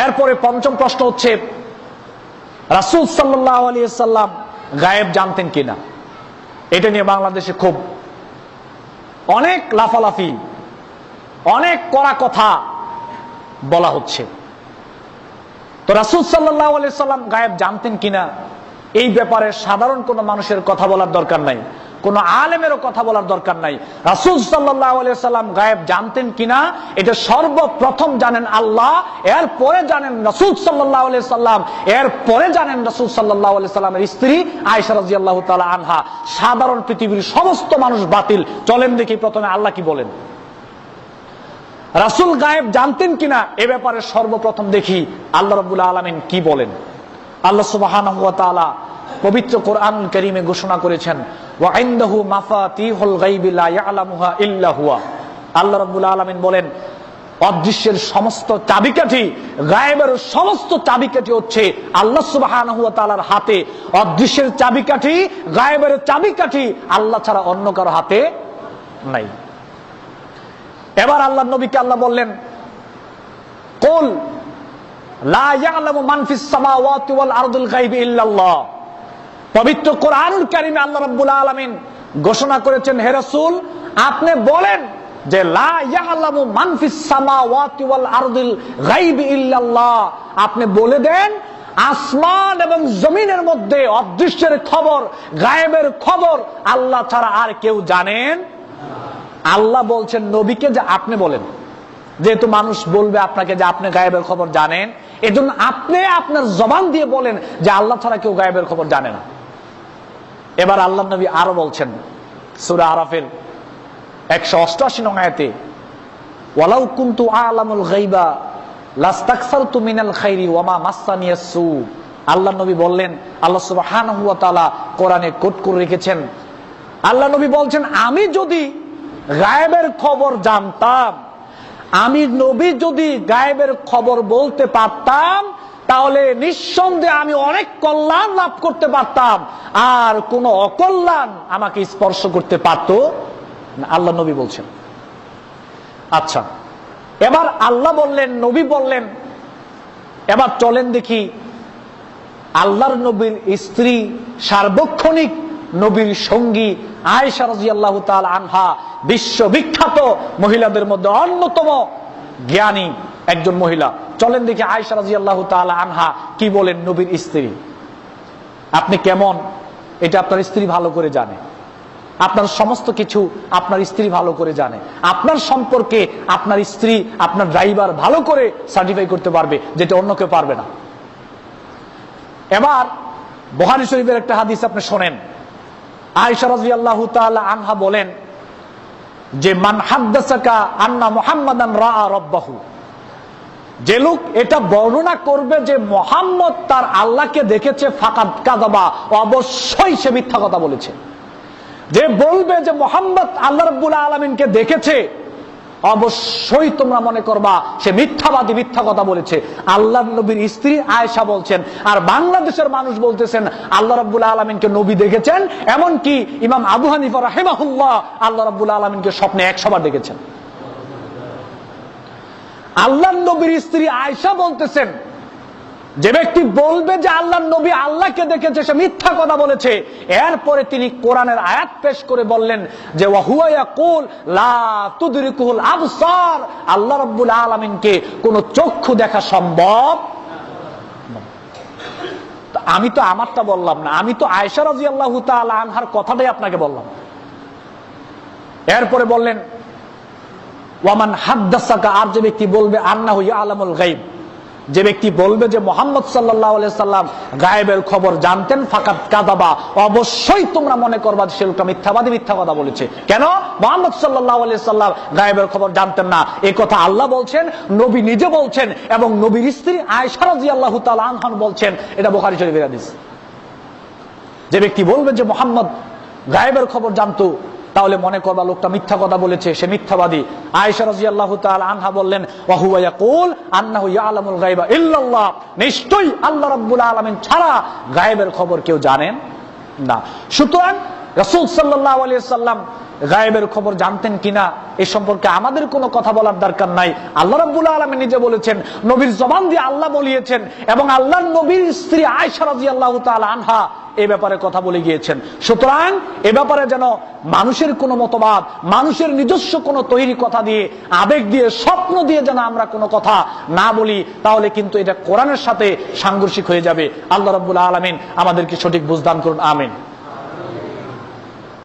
এরপরে পঞ্চম প্রশ্ন হচ্ছে, রাসূল সাল্লাল্লাহু আলাইহি ওয়াসাল্লাম গায়েব জানতেন কিনা? এটা নিয়ে বাংলাদেশে খুব অনেক লাফালাফি, অনেক কড়া কথা বলা হচ্ছে। তো রাসূল সাল্লাল্লাহু আলাইহি ওয়াসাল্লাম গায়েব জানতেন কিনা এই ব্যাপারে সাধারণ কোন মানুষের কথা বলার দরকার নাই, কোন আলেমেরও কথা বলার দরকার নাই। রাসূল সাল্লাল্লাহু আলাইহি ওয়াসাল্লাম গায়েব জানতেন কিনা এটা সর্বপ্রথম জানেন আল্লাহ, এরপরে জানেন রাসূল সাল্লাল্লাহু আলাইহি ওয়াসাল্লাম, এরপরে জানেন রাসূল সাল্লাল্লাহু আলাইহি ওয়াসাল্লামের স্ত্রী আয়েশা রাদিয়াল্লাহু তাআলা আনহা। সাধারণ পৃথিবীর সমস্ত মানুষ বাতিল। চলেন দেখি প্রথমে আল্লাহ কি বলেন। রাসূল গায়েব জানতেন কিনা এ ব্যাপারে সর্বপ্রথম দেখি আল্লাহ রাব্বুল আলামিন কি বলেন। আল্লাহ সুবহানাহু ওয়া তাআলা পবিত্র কোরআন কারীমে ঘোষণা করেছেন, ওয়া ইনদাহু মাফাতিহুল গায়বি লা ইয়ালামুহা ইল্লা হুয়া। আল্লাহ রাব্বুল আলামিন বলেন, অদৃশ্যের সমস্ত চাবিকাঠি, গায়েবের সমস্ত চাবিকাঠি হচ্ছে আল্লাহ সুবহানাহু ওয়া তাআলার হাতে। অদৃশ্যের চাবিকাঠি, গায়েবের চাবিকাঠি আল্লাহ ছাড়া অন্য কারো হাতে নাই। এবার আল্লাহর নবীকে আল্লাহ বললেন, কুল লা ইয়ালামু মান ফিস সামাওয়াতি ওয়াল আরদিল গায়বি ইল্লাল্লাহ। পবিত্র কোরআনুল কারীমে আল্লাহ রাব্বুল আলামিন ঘোষণা করেছেন, হে রাসূল আপনি বলেন যে লা ইয়ালামু মান ফিস সামাওয়াতি ওয়াল আরদিল গায়বি ইল্লাল্লাহ। আপনি বলে দেন আসমান এবং জমিনের মধ্যে অদৃশ্যের খবর, গায়েবের খবর আল্লাহ ছাড়া আর কেউ জানেন। আল্লাহ বলছেন নবীকে যে আপনি বলেন, যেহেতু মানুষ বলবে আপনাকে যে আপনি গায়েবের খবর জানেন, এজন্য আপনি আপনার জবান দিয়ে বলেন যে আল্লাহ ছাড়া কেউ গায়েবের খবর জানে না। এবার আল্লাহ নবী আরো বলছেন সূরা আরাফের 188 নং আয়াতে, ওয়ালাউ কুনতু আ'লামুল গায়বা লাস্তাকসারতু মিনাল খাইরি ওয়া মা মাসসানিয়াস সু। আল্লাহ নবী বললেন, আল্লাহ সুবহানাহু ওয়া তাআলা কোরআনে কোট করে রেখেছেন, আল্লাহ নবী বলছেন আমি যদি গায়েবের খবর জানতাম, আমি নবী যদি গায়েবের খবর বলতে পারতাম, তাহলে নিঃসন্দেহে আমি অনেক কল্যাণ লাভ করতে পারতাম, আর কোন অকল্যাণ আমাকে স্পর্শ করতে পারত না। আল্লাহ নবী বলছেন। আচ্ছা, এবার আল্লাহ বললেন, নবী বললেন, এবার চলেন দেখি আল্লাহর নবীর স্ত্রী, সার্বক্ষণিক নবীর সঙ্গী আয়েশা রাদিয়াল্লাহু তাআলা আনহা, বিশ্ববিখ্যাত মহিলাদের মধ্যে অন্যতম জ্ঞানী একজন মহিলা। চলেন দেখি আয়েশা রাদিয়াল্লাহু তাআলা আনহা কি বলেন নবীর স্ত্রী। আপনি কেমন এটা আপনার স্ত্রী ভালো করে জানে, আপনার সমস্ত কিছু আপনার স্ত্রী ভালো করে জানে। আপনার সম্পর্কে আপনার স্ত্রী, আপনার ড্রাইভার ভালো করে সার্টিফাই করতে পারবে, যেটা অন্য কেউ পারবে না। এবার বুখারী শরীফের একটা হাদিস আপনি শোনেন। আয়েশা রাদিয়াল্লাহু তাআলা আনহা বলেন যে মান হাদ্দাসাকা আন্না মুহাম্মাদান রাআ রাব্বাহু, যে লোক এটা বর্ণনা করবে যে মুহাম্মদ তার আল্লাহকে দেখেছে, ফাকাদ কাযাবা, অবশ্যই সে মিথ্যা কথা বলেছে। যে বলবে যে মুহাম্মদ আল্লাহ রাব্বুল আলামিনকে দেখেছে, অবশ্যই তোমরা মনে করবা সে মিথ্যাবাদী, মিথ্যা কথা বলেছে। আল্লাহর নবীর স্ত্রী আয়েশা বলছেন, আর বাংলাদেশের মানুষ বলতেছেন আল্লাহ রাব্বুল আলামিনকে নবী দেখেছেন। এমনকি ইমাম আবু হানিফা রাহিমাহুল্লাহ আল্লাহ রাব্বুল আলামিনকে স্বপ্নে 100 বার দেখেছেন। আল্লাহর নবীর স্ত্রী আয়েশা বলতেছেন, যে ব্যক্তি বলবে যে আল্লাহর নবী আল্লাহকে দেখেছে, সে মিথ্যা কথা বলেছে। এরপরে তিনি কোরআনের আয়াত পেশ করে বললেন যে ওয়া হুয়া ইয়াকুল লা তুদরিকুল আবসার, আল্লাহ রাব্বুল আলামিনকে কোন চক্ষু দেখা সম্ভব না। আমি তো আমারটা বললাম না, আমি তো আয়েশা রাদিয়াল্লাহু তাআলা আনহার কথাটাই আপনাকে বললাম। এরপরে বললেন ওয়ামান হাদ্দাসাকা, আর যে ব্যক্তি বলবে আন্নাহু ইয়ালামুল গায়ব, যে ব্যক্তি বলবে যে মুহাম্মদ সাল্লাল্লাহু আলাইহি সাল্লাম গায়েবের খবর জানতেন, ফাকাদ কাযাবা, অবশ্যই তোমরা মনে করবা সে লোকটা মিথ্যাবাদী, মিথ্যা কথা বলেছে। কেন? মুহাম্মদ সাল্লাল্লাহু আলাইহি সাল্লাম গায়েবের খবর জানতেন না, এই কথা আল্লাহ বলছেন, নবী নিজে বলছেন, এবং নবীর স্ত্রী আয়েশা রাদিয়াল্লাহু তাআলা আনহা বলছেন। এটা বুখারী শরীফের হাদিস। যে ব্যক্তি বলবে যে মুহাম্মদ গায়েবের খবর জানতো, তাহলে মনে করবা লোকটা মিথ্যা কথা বলেছে, সে মিথ্যাবাদী। আয়েশা রাদিয়াল্লাহু তাআলা আনহা বললেন ওয়া হুয়া ইয়াকুল আন্নাহু ইয়ালামুল গায়বা ইল্লাল্লাহ, নিশ্চয়ই আল্লাহ রাব্বুল আলামিন ছাড়া গায়েবের খবর কেউ জানেন না। সুতরাং রাসূল সাল্লাল্লাহু আলাইহি সাল্লাম গায়েবের খবর জানতেন কিনা এ সম্পর্কে আমাদের কোনো কথা বলার দরকার নাই। আল্লাহ রাব্বুল আলামিন নিজে বলেছেন, নবীর জবান দিয়ে আল্লাহ বলিয়েছেন, এবং আল্লাহর নবীর স্ত্রী আয়েশা রাদিয়াল্লাহু তাআলা আনহা এ ব্যাপারে কথা বলে গিয়েছেন। সুতরাং এ ব্যাপারে যেন মানুষের কোনো মতবাদ, মানুষের নিজস্ব কোনো তৈরি কথা দিয়ে, আবেগ দিয়ে, স্বপ্ন দিয়ে যেন আমরা কোনো কথা না বলি, তাহলে কিন্তু এটা কোরআনের সাথে সাংঘর্ষিক হয়ে যাবে। আল্লাহ রাব্বুল আলামিন আমাদেরকে সঠিক বুঝদান করুন, আমিন।